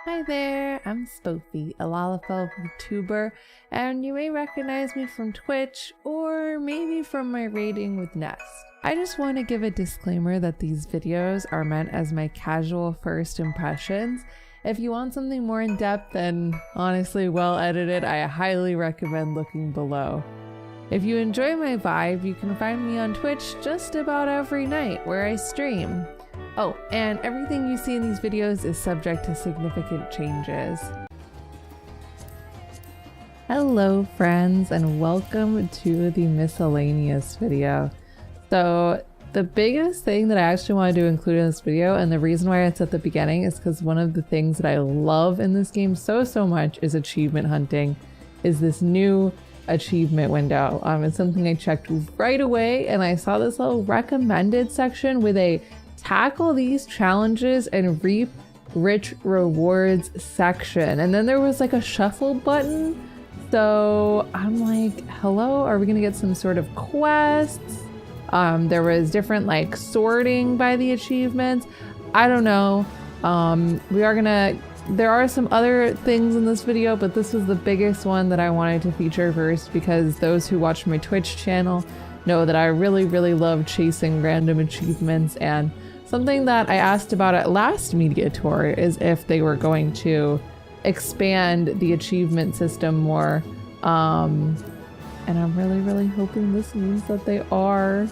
Hi there, I'm Spofie, a Lollipop YouTuber, and you may recognize me from Twitch or maybe from my raiding with Nest. I just want to give a disclaimer that these videos are meant as my casual first impressions. If you want something more in depth and honestly well edited, I highly recommend looking below. If you enjoy my vibe, you can find me on Twitch just about every night where I stream. Oh, and everything you see in these videos is subject to significant changes. Hello friends, and welcome to the Miscellaneous video. So the biggest thing that I actually wanted to include in this video, and the reason why it's at the beginning, is because one of the things that I love in this game so much is achievement hunting, is this new achievement window. It's something I checked right away, and I saw this little recommended section with a tackle these challenges and reap rich rewards section, and then there was like a shuffle button. So I'm like, hello, are we gonna get some sort of quests? There was different like sorting by the achievements. I don't know. There are some other things in this video, but this was the biggest one that I wanted to feature first because those who watch my Twitch channel know that I really love chasing random achievements, and something that I asked about at last media tour is if they were going to expand the achievement system more. And I'm really hoping this means that they are.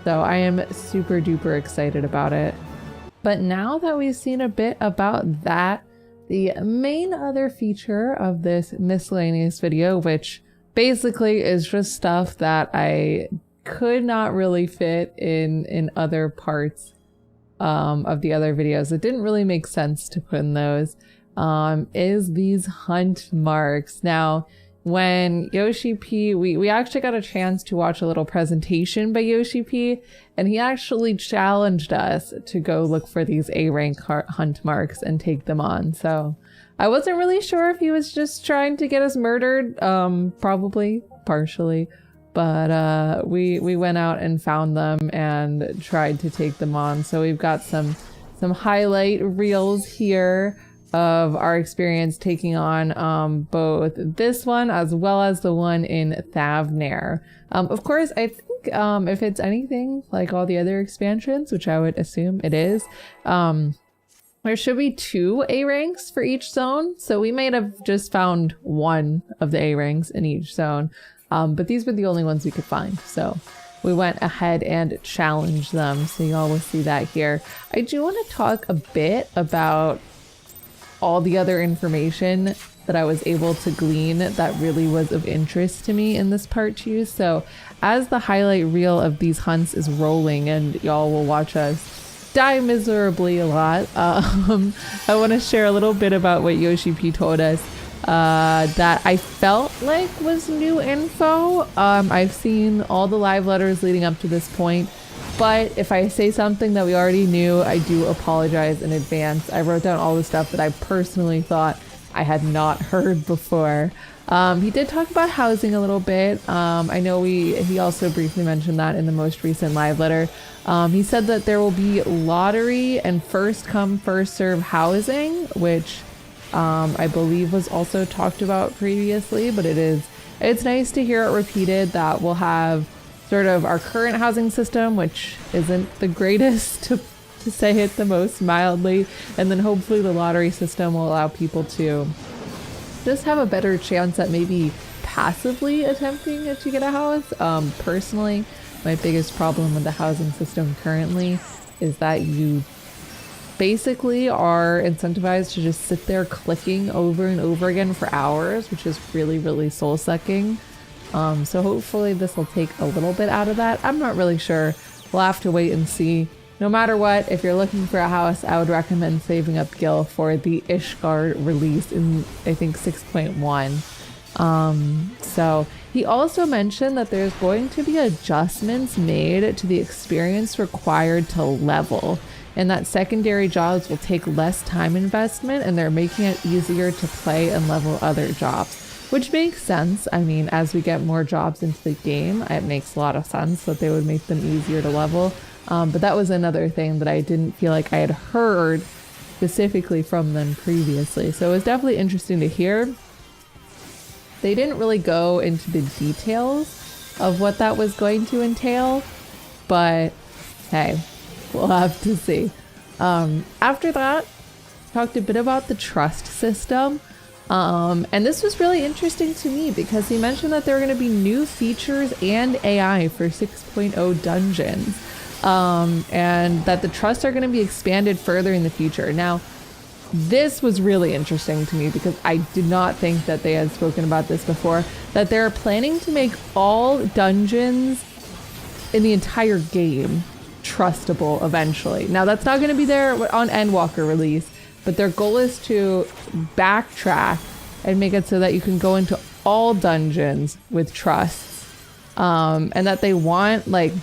So I am super duper excited about it. But now that we've seen a bit about that, the main other feature of this miscellaneous video, which basically is just stuff that I could not really fit in other parts of the other videos. It didn't really make sense to put in those, is these hunt marks. Now, when Yoshi P, we actually got a chance to watch a little presentation by Yoshi P, and he actually challenged us to go look for these A rank hunt marks and take them on. So I wasn't really sure if he was just trying to get us murdered, probably partially. But we went out and found them and tried to take them on. So we've got some highlight reels here of our experience taking on both this one as well as the one in Thavnair. Of course, I think if it's anything like all the other expansions, which I would assume it is, there should be 2 A ranks for each zone. So we might have just found one of the A ranks in each zone. But these were the only ones we could find, so we went ahead and challenged them, so y'all will see that here. I do want to talk a bit about all the other information that I was able to glean that really was of interest to me in this part too. So as the highlight reel of these hunts is rolling and y'all will watch us die miserably a lot, I want to share a little bit about what Yoshi P told us that I felt like was new info. I've seen all the live letters leading up to this point, but if I say something that we already knew, I do apologize in advance. I wrote down all the stuff that I personally thought I had not heard before. He did talk about housing a little bit. I know he also briefly mentioned that in the most recent live letter. He said that there will be lottery and first come first serve housing, which I believe was also talked about previously, but it's nice to hear it repeated that we'll have sort of our current housing system, which isn't the greatest to say it the most mildly, and then hopefully the lottery system will allow people to just have a better chance at maybe passively attempting to get a house. Personally, my biggest problem with the housing system currently is that you basically are incentivized to just sit there clicking over and over again for hours, which is really soul-sucking. So hopefully this will take a little bit out of that. I'm not really sure. We'll have to wait and see. No matter what, if you're looking for a house, I would recommend saving up Gil for the Ishgard release in, I think, 6.1. So he also mentioned that there's going to be adjustments made to the experience required to level, and that secondary jobs will take less time investment, and they're making it easier to play and level other jobs, which makes sense. I mean, as we get more jobs into the game, it makes a lot of sense that they would make them easier to level. But that was another thing that I didn't feel like I had heard specifically from them previously. So it was definitely interesting to hear. They didn't really go into the details of what that was going to entail, but hey, we'll have to see. After that, talked a bit about the trust system. And this was really interesting to me because he mentioned that there were going to be new features and AI for 6.0 dungeons, and that the trusts are going to be expanded further in the future. Now, this was really interesting to me because I did not think that they had spoken about this before, that they're planning to make all dungeons in the entire game trustable eventually. Now, that's not going to be there on Endwalker release, but their goal is to backtrack and make it so that you can go into all dungeons with trusts, and that they want like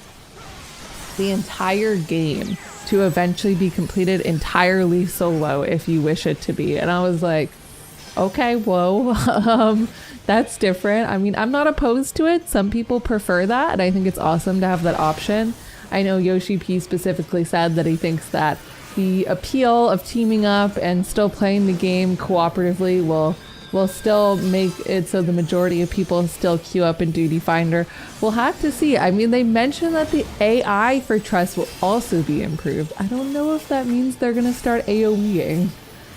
the entire game to eventually be completed entirely solo if you wish it to be. And I was like, okay, whoa, that's different. I mean, I'm not opposed to it. Some people prefer that, and I think it's awesome to have that option. I know Yoshi P specifically said that he thinks that the appeal of teaming up and still playing the game cooperatively will still make it so the majority of people still queue up in Duty Finder. We'll have to see. I mean, they mentioned that the AI for Trust will also be improved. I don't know if that means they're going to start AoEing.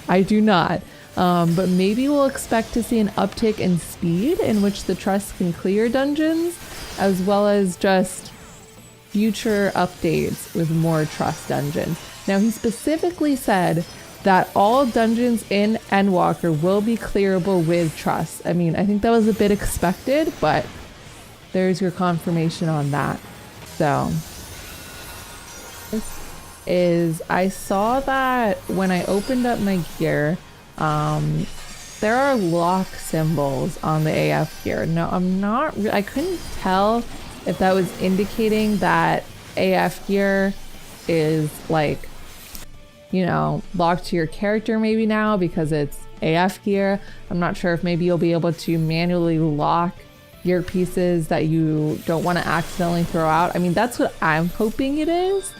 I do not. But maybe we'll expect to see an uptick in speed in which the Trust can clear dungeons, as well as just future updates with more Trust dungeons. Now, he specifically said that all dungeons in Endwalker will be clearable with Trust. I mean, I think that was a bit expected, but there's your confirmation on that. So, I saw that when I opened up my gear, there are lock symbols on the AF gear. No, I couldn't tell if that was indicating that AF gear is like, you know, locked to your character maybe now because it's AF gear. I'm not sure if maybe you'll be able to manually lock gear pieces that you don't want to accidentally throw out. I mean, that's what I'm hoping it is.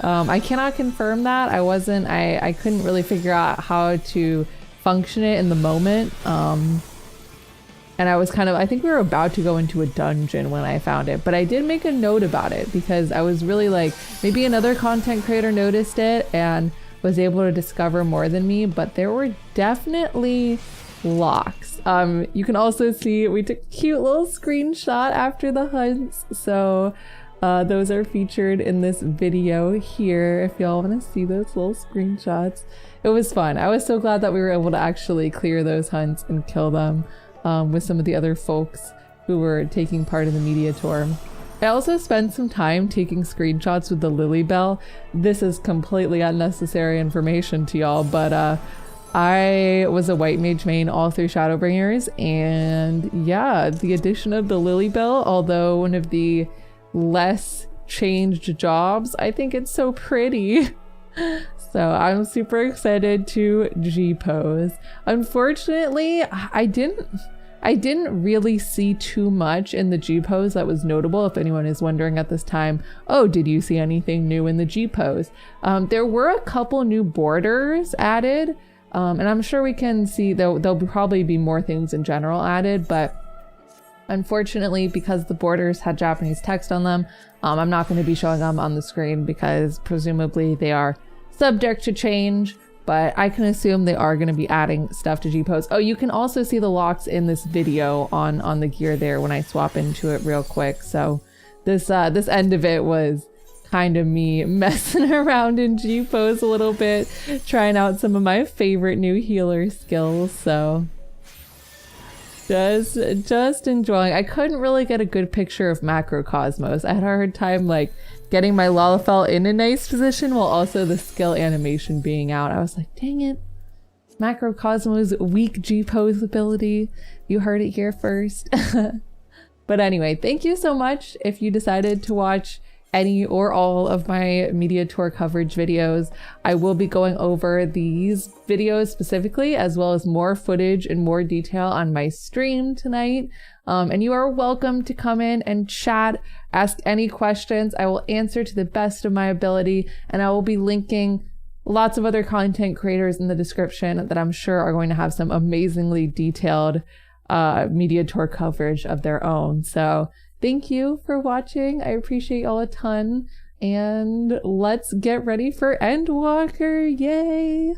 I cannot confirm that. I couldn't really figure out how to function it in the moment. And I think we were about to go into a dungeon when I found it, but I did make a note about it because I was really like, maybe another content creator noticed it and was able to discover more than me, but there were definitely locks. You can also see we took a cute little screenshot after the hunts, so those are featured in this video here if y'all want to see those little screenshots. It was fun. I was so glad that we were able to actually clear those hunts and kill them with some of the other folks who were taking part in the media tour. I also spent some time taking screenshots with the Lily Bell. This is completely unnecessary information to y'all, but I was a white mage main all through Shadowbringers, and yeah, the addition of the Lily Bell, although one of the less changed jobs, I think it's so pretty. So I'm super excited to Gpose. Unfortunately, I didn't really see too much in the Gpose that was notable. If anyone is wondering at this time, oh, did you see anything new in the Gpose? There were a couple new borders added, and I'm sure we can see there'll probably be more things in general added, but unfortunately, because the borders had Japanese text on them, I'm not going to be showing them on the screen because presumably they are subject to change, but I can assume they are going to be adding stuff to Gpose. Oh, you can also see the locks in this video on the gear there when I swap into it real quick. So this end of it was kind of me messing around in Gpose a little bit, trying out some of my favorite new healer skills. So just enjoying. I couldn't really get a good picture of Macrocosmos. I had a hard time like getting my Lalafell in a nice position while also the skill animation being out. I was like, dang it. Macrocosmos' weak Gpose ability. You heard it here first. But anyway, thank you so much if you decided to watch any or all of my media tour coverage videos. I will be going over these videos specifically, as well as more footage and more detail on my stream tonight. And you are welcome to come in and chat, ask any questions. I will answer to the best of my ability, and I will be linking lots of other content creators in the description that I'm sure are going to have some amazingly detailed media tour coverage of their own. So thank you for watching. I appreciate y'all a ton. And let's get ready for Endwalker. Yay!